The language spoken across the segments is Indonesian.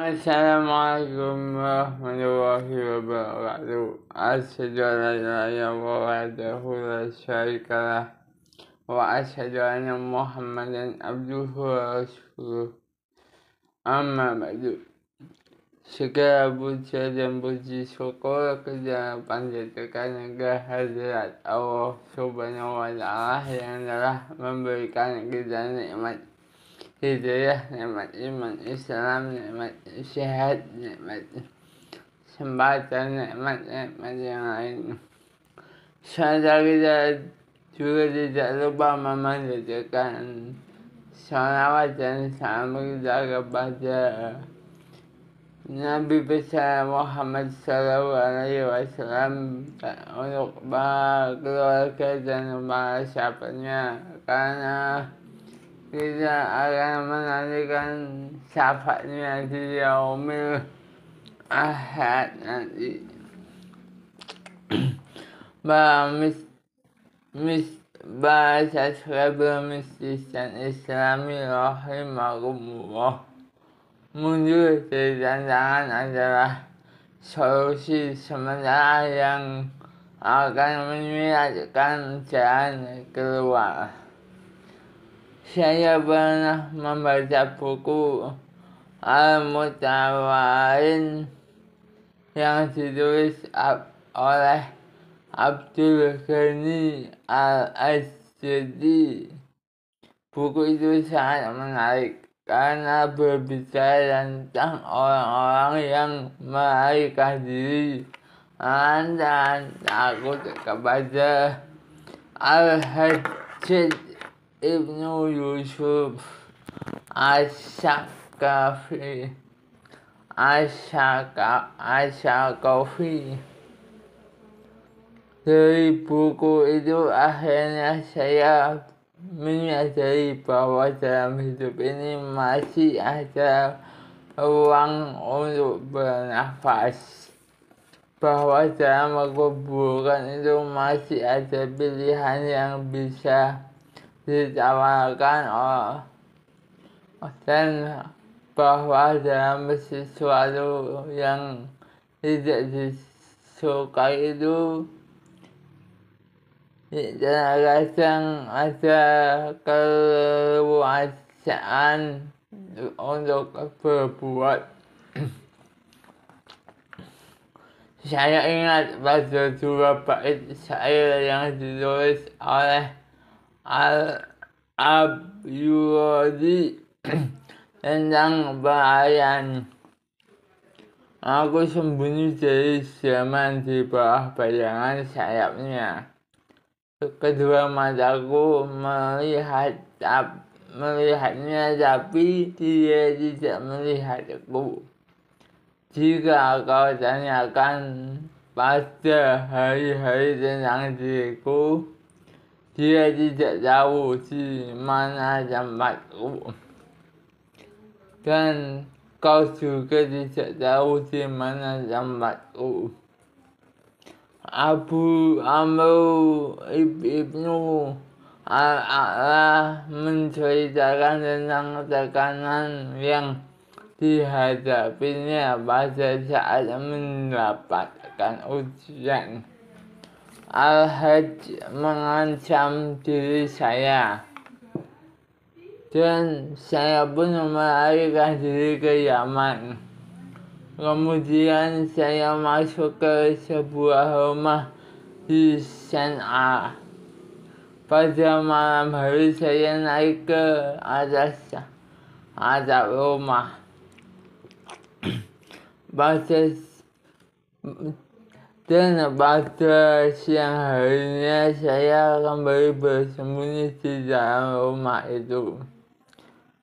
Assalamualaikum warahmatullahi wabarakatuh. Asyhadu an la ilaha illallah wahdahu la syarika lah wa asyhadu anna Muhammadan abduhu wa rasuluh. Amma ba'du. Segala puja dan puji syukur kepada panjatkan kehadirat Allah Subhanahu wa Ta'ala yang telah memberikan kita nikmat hidayah, nikmat iman Islam, nikmat sehat, nikmat kesempatan, nikmat yang lain. Serta kita juga tidak lupa memanjatkan salawat dan salam kita kepada Nabi besar Muhammad SAW untuk para keluarga dan para sahabatnya, karena kita akan menantikan syafaatnya di yaumil akhir nanti. Bahasa subscriber mistis dan Islami rahimakumullah. Mundur dari tantangan adalah solusi sementara yang akan menyiapkan jalan keluar. Saya pernah membaca buku Al-Mutawarin yang ditulis oleh Abdul Ghani Al-Azdi. Buku itu sangat menarik karena berbicara tentang orang-orang yang melarikan diri dan takut kepada Al-Hajjaj Ibnu Yusuf Asy'arofi. Dari buku itu akhirnya saya menyadari bahwa dalam hidup ini masih ada ruang untuk bernafas, bahwa dalam keburukan itu masih ada pilihan yang bisa ditawarkan dan bahwa dalam sesuatu yang tidak disukai itu kadang ada keleluasaan untuk berbuat. Saya ingat pada dua bait syair yang ditulis oleh Al-Abyadi tentang bahaya. Aku sembunyi dari zaman di bawah bayangan sayapnya. Kedua mataku melihatnya, tapi dia tidak melihatku. Jika kau tanyakan pada hari-hari tentang diriku, dia tidak tahu di mana tempatku. Dan kau juga tidak tahu di mana tempatku. Abu Amr Ibnu Al-A'la menceritakan tentang tekanan yang dihadapinya pada saat mendapatkan ujian. Al-Hajj mengancam diri saya, dan saya pun melarikan diri ke Yaman. Kemudian saya masuk ke sebuah rumah di San'a. Pada malam hari saya naik ke atas atap rumah. Pada siang harinya saya kembali bersembunyi di dalam rumah itu.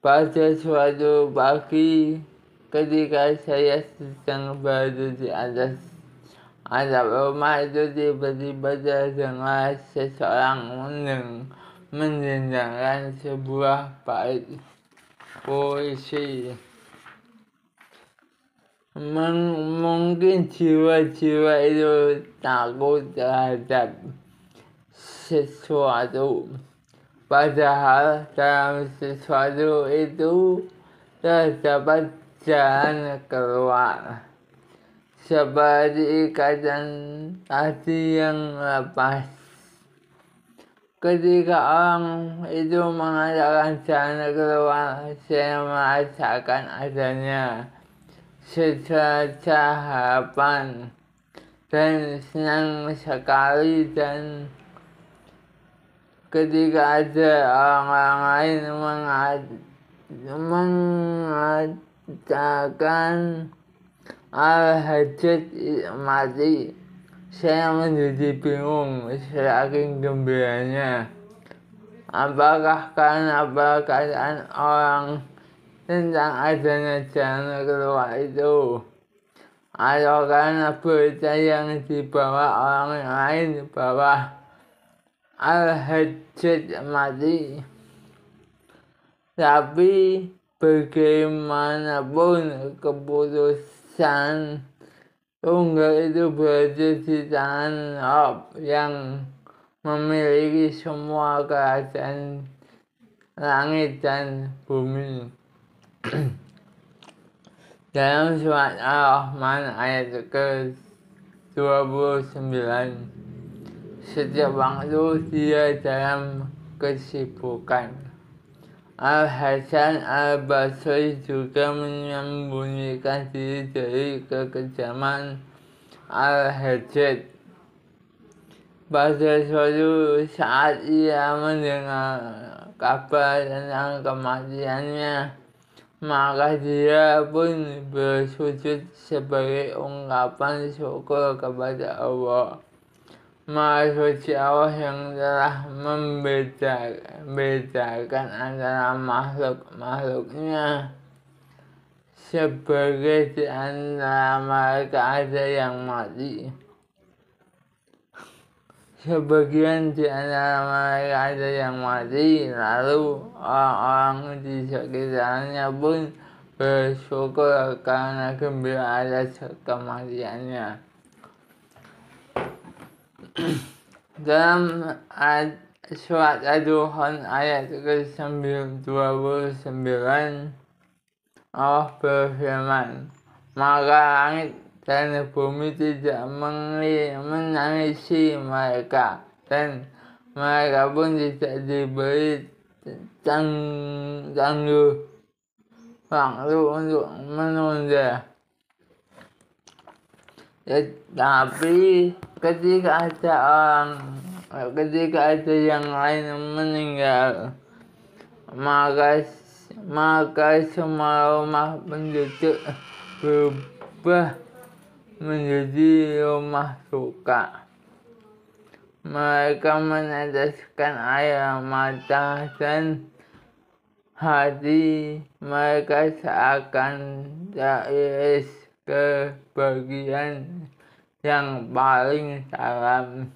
Pada suatu pagi, ketika saya sedang berada di atas atap rumah itu, tiba-tiba terdengar seseorang mendendangkan sebuah bait puisi. Mungkin jiwa-jiwa itu takut terhadap sesuatu, padahal dalam sesuatu itu terdapat jalan keluar, seperti ikatan tali yang lepas. Ketika orang itu mengadakan jalan keluar, saya merasakan adanya secerca harapan dan senang sekali. Dan ketika ada orang lain mengatakan Al-Hajjaj mati, saya menjadi bingung saking gembiranya. Apakah karena perkataan orang tentang adanya jalan keluar itu, atau karena berita yang dibawa orang lain bahwa Al-Hajjaj mati? Tapi bagaimanapun keputusan tunggal itu berada di tangan Rabb yang memiliki semua kerajaan langit dan bumi. Dalam surat Ar-Rahman ayat ke-29, setiap waktu dia dalam kesibukan. Al-Hasan Al-Basri juga menyembunyikan diri dari kekejaman Al-Hajjaj. Pada suatu saat ia mendengar kabar tentang kematiannya, maka dia pun bersujud sebagai ungkapan syukur kepada Allah. Maha suci Allah yang telah membedakan antara makhluk-makhluknya, sebagai di antara mereka ada yang mati. Sebagian di antara mereka ada yang mati, lalu orang-orang di sekitarnya pun bersyukur karena gembira atas kematiannya. Dalam surat Ad-Dukhan ayat ke-29, Allah berfirman, maka langit dan bumi tidak menangisi mereka, dan mereka pun tidak diberi tangguh waktu untuk menunda. Tapi ketika ada yang lain meninggal, maka semua rumah penduduk berubah menjadi rumah duka. Mereka meneteskan air mata dan hati mereka seakan teriris ke bagian yang paling dalam.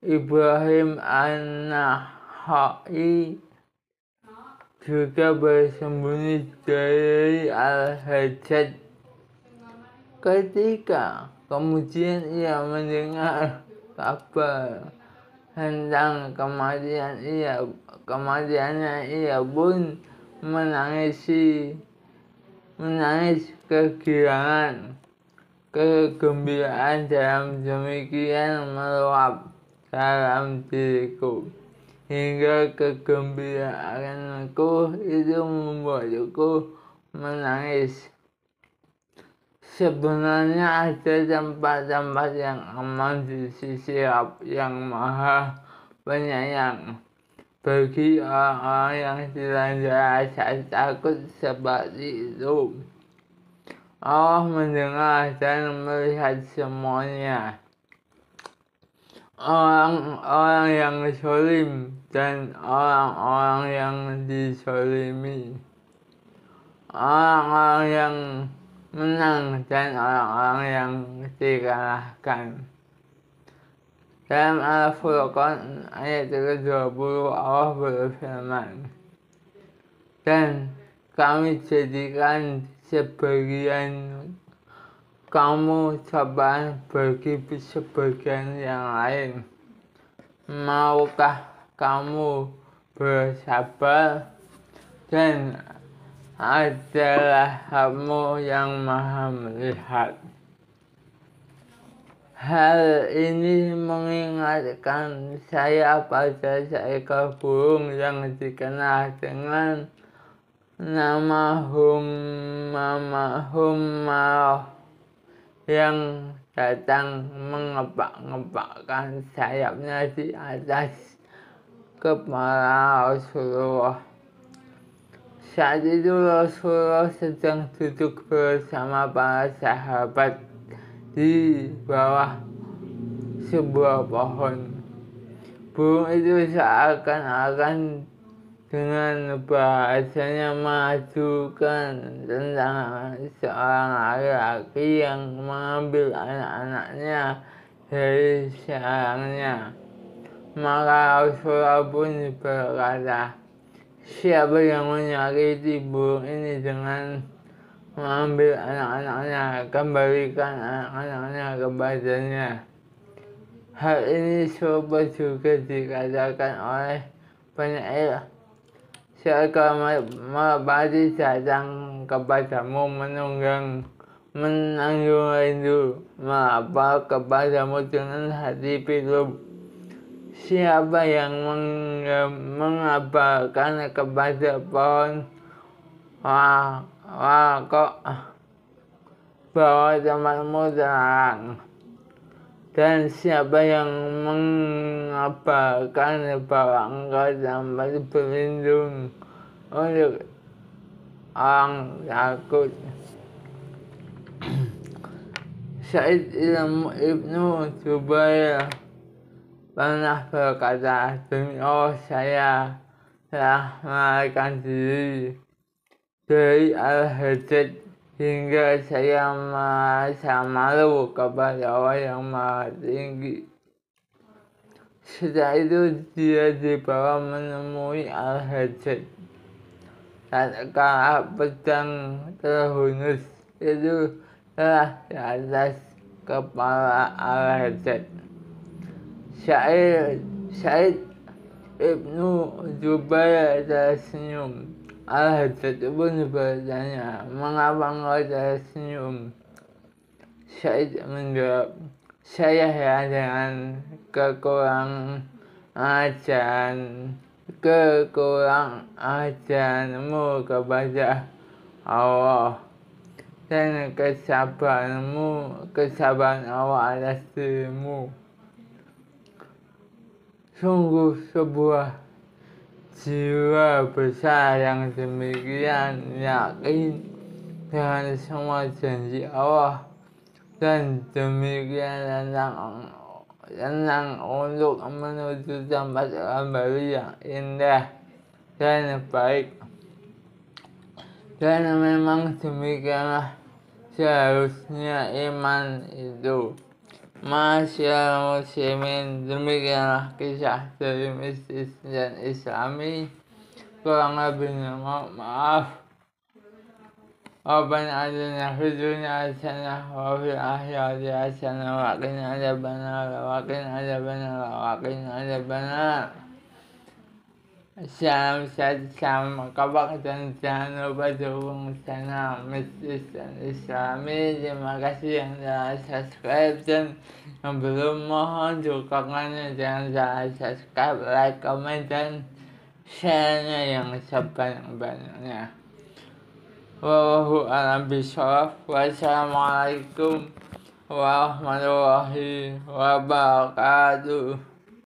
Ibrahim An-Nakhai juga bersembunyi dari Al-Hajjaj. Ketika kemudian ia mendengar kabar tentang kematiannya, ia pun menangis kegirangan. Kegembiraan dalam demikian meluap dalam diriku, hingga kegembiraanku itu membuatku menangis. Sebenarnya ada tempat-tempat yang aman di sisi Rabb yang Maha Penyayang bagi orang-orang yang dilanda rasa takut seperti itu. Allah mendengar dan melihat semuanya. Orang-orang yang zalim dan orang-orang yang dizalimi, orang-orang yang menang dan orang-orang yang dikalahkan. Dalam Al-Furqan ayat ke-20, Allah berfirman, dan kami jadikan sebagian kamu cobaan bagi sebagian yang lain. Maukah kamu bersabar? Dan adalah Kamu yang Maha melihat. Hal ini mengingatkan saya pada seekor burung yang dikenal dengan nama Hummaroh yang datang mengepak-ngepakkan sayapnya di atas kepala Rasulullah. Saat itu Rasulullah sedang duduk bersama para sahabat di bawah sebuah pohon. Burung itu seakan-akan dengan bahasanya mengajukan tentang seorang laki-laki yang mengambil anak-anaknya dari sarangnya. Maka Rasulullah pun berkata, siapa yang menyakiti burung ini dengan mengambil anak-anaknya, kembalikan anak-anaknya kepadanya. Hal ini serupa juga dikatakan oleh penyair, seekor merpati datang kepadamu menanggung rindu, melapor kepadamu dengan hati pilu. Siapa yang mengabarkan kepada pohon kok bahwa tempatmu terlarang, dan siapa yang mengabarkan bahwa engkau dapat berlindung untuk orang takut. Sa'id Ibnu Jubair pernah berkata, demi Allah saya telah melarikan diri dari Al-Hajjaj hingga saya merasa malu kepada Allah yang Maha Tinggi. Setelah itu dia dibawa menemui Al-Hajjaj. Tatkala pedang terhunus itu telah di atas kepala Al-Hajjaj. Sa'id Ibnu Jubair tersenyum. Al-Hajjaj pun bertanya, mengapa engkau tersenyum? Sa'id menjawab, saya heran dengan kekurangan ajaranmu kepada Allah dan kesabaran Allah atas dirimu. Sungguh sebuah jiwa besar yang demikian yakin dengan semua janji Allah dan demikian tenang untuk menuju tempat kembali yang indah dan baik. Dan memang demikianlah seharusnya iman itu. Masyaallah muslimin, demikianlah kisah dari mistis dan islami. Kurang lebihnya maaf. Rabbana atina fid dunya hasanah wa fil akhirati hasanah wa qina adzabannar wa qina adzabannar wa qina adzabannar. Salam kabar dan jangan lupa dukung channel Mistis dan Islami. Terima kasih yang telah subscribe dan yang belum, mohon dukungannya, jangan salah subscribe, like, comment, dan share-nya yang sebanyak-banyaknya. Wallahu a'lam bishawab. Wassalamualaikum warahmatullahi wabarakatuh.